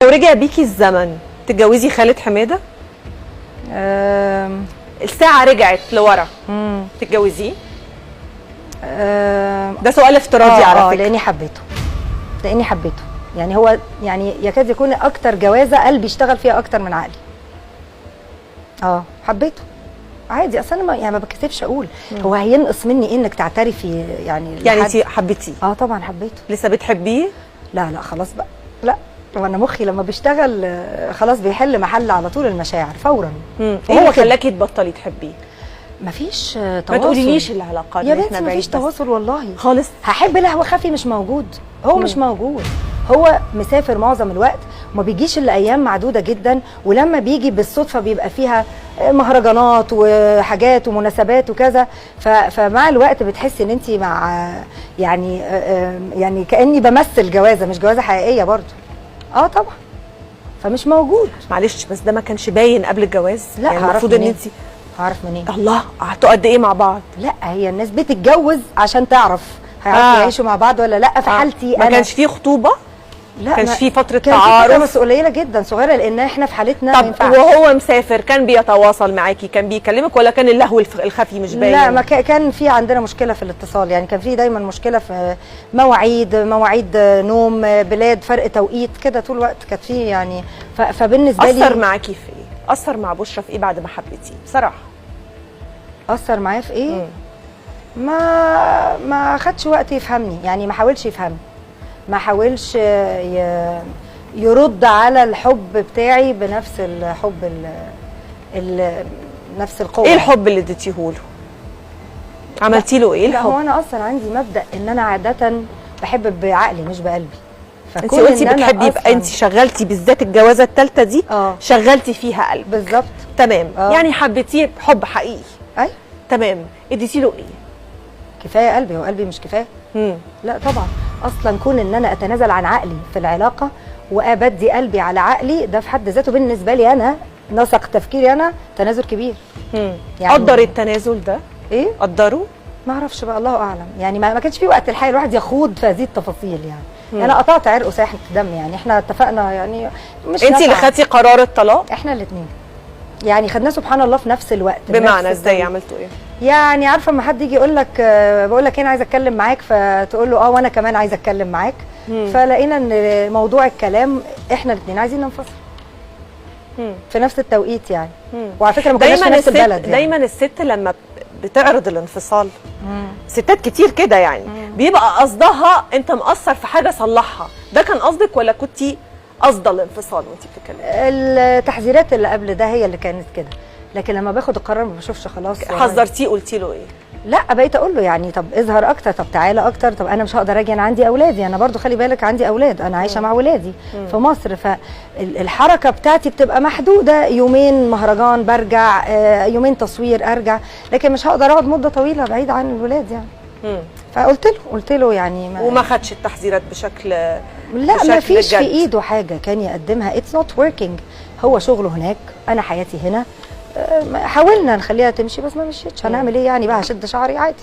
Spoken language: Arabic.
لو رجع بيكي الزمن تتجوزي خالد حماده؟ الساعه رجعت لورا تتجوزيه؟ ده سؤال افتراضي على فكره. لاني حبيته يعني. هو يعني يكاد يكون اكتر جوازه قلبي اشتغل فيها اكتر من عقلي. حبيته عادي. اصل انا يعني ما بكسفش اقول. هو هينقص مني ايه انك تعترفي يعني انت حبيتيه؟ طبعا حبيته. لسه بتحبيه؟ لا خلاص بقى. لا، وانا مخي لما بيشتغل خلاص بيحل محل على طول المشاعر فورا. ايه اللي خلاكي تبطلي تحبيه؟ مفيش تواصل. ما تقوليليش العلاقات يا بنتي مفيش تواصل والله خالص. هحب لهو خفي مش موجود. هو مش موجود. هو مسافر معظم الوقت وما بيجيش الا ايام معدوده جدا، ولما بيجي بالصدفه بيبقى فيها مهرجانات وحاجات ومناسبات وكذا. فمع الوقت بتحسي ان انت مع يعني كاني بمثل جوازه، مش جوازه حقيقيه برضو. طبعا. فمش موجود. معلش بس ده ما كانش باين قبل الجواز؟ لا، يعني المفروض ان انت هعرف منين؟ الله، قعدتوا قد ايه مع بعض؟ لا، هي الناس بتتجوز عشان تعرف هيعرفوا يعيشوا مع بعض ولا لا. في حالتي ما كانش فيه خطوبه؟ لا، ما كانش فيه فتره تعارف. كان بس قليله جدا صغيره، لان احنا في حالتنا ما طب ينفعش. وهو مسافر كان بيتواصل معاكي؟ كان بيكلمك ولا كان اللهو الخفي مش باين؟ لا، ما كان في عندنا مشكله في الاتصال. يعني كان في دايما مشكله في مواعيد نوم، بلاد، فرق توقيت كده طول الوقت كانت في يعني. فبالنسبه لي اثر معاكي في ايه؟ اثر مع بشرى في ايه بعد ما حبيتيه بصراحه؟ اثر معايا في ايه؟ ما خدش وقت يفهمني. يعني ما حاولش يفهمني، ما حاولش يرد على الحب بتاعي بنفس الحب نفس القوه. ايه الحب اللي اديتيه له؟ عملتي له ايه الحب؟ لا، هو انا اصلا عندي مبدا ان انا عاده بحب بعقلي مش بقلبي. انت قلتي بتحبي، يبقى انت شغلتي بالذات الجوازه الثالثه دي شغلتي فيها قلب. بالظبط. تمام. يعني حبيتيه بحب حقيقي. ايوه تمام. اديتي له ايه؟ كفايه قلبي. هو قلبي مش كفايه؟ لا طبعا. اصلا كون ان انا اتنازل عن عقلي في العلاقه وابدي قلبي على عقلي، ده في حد ذاته بالنسبه لي انا نسق تفكيري انا تنازل كبير. يعني قدر التنازل ده؟ ايه قدره؟ ما اعرفش بقى، الله اعلم. يعني ما كانش في وقت الحقيقه الواحد يخوض في هذه التفاصيل. يعني انا قطعت عرق وساحه دم. يعني احنا اتفقنا يعني مش انت اللي خدتي قرار الطلاق؟ احنا الاثنين يعني خدناه سبحان الله في نفس الوقت. بمعنى ازاي عملتوا ايه؟ يعني عارفه لما حد يجي يقول لك بقول لك انا عايزه اتكلم معاك، فتقول له وانا كمان عايزه اتكلم معاك. فلقينا ان موضوع الكلام احنا الاثنين عايزين ننفصل في نفس التوقيت يعني. وعلى فكره ما كناش في نفس البلد. يعني دايما الست لما بتعرض الانفصال، ستات كتير كده يعني بيبقى قصدها انت مقصر في حاجه صلحها. ده كان قصدك ولا كنتي قصده الانفصال وانت بتتكلمي؟ التحذيرات اللي قبل ده هي اللي كانت كده، لكن لما باخد القرار ما بشوفش خلاص. حذرتيه؟ قلتي له ايه؟ لا، بقيت اقول له يعني طب اظهر اكتر، طب تعالى اكتر، طب انا مش هقدر اجي، انا عندي اولادي، انا برضو خلي بالك عندي اولاد، انا عايشه مع ولادي في مصر. فالحركه بتاعتي بتبقى محدوده، يومين مهرجان برجع، يومين تصوير ارجع، لكن مش هقدر اقعد مده طويله بعيد عن الولاد يعني. فقلت له يعني وما خدش التحذيرات بشكل لا، ما فيش في ايده حاجه كان يقدمها. اتس نوت وركينج. هو شغله هناك، انا حياتي هنا. حاولنا نخليها تمشي بس ما مشيتش. هنعمل ايه يعني بقى؟ هشد شعري عادي.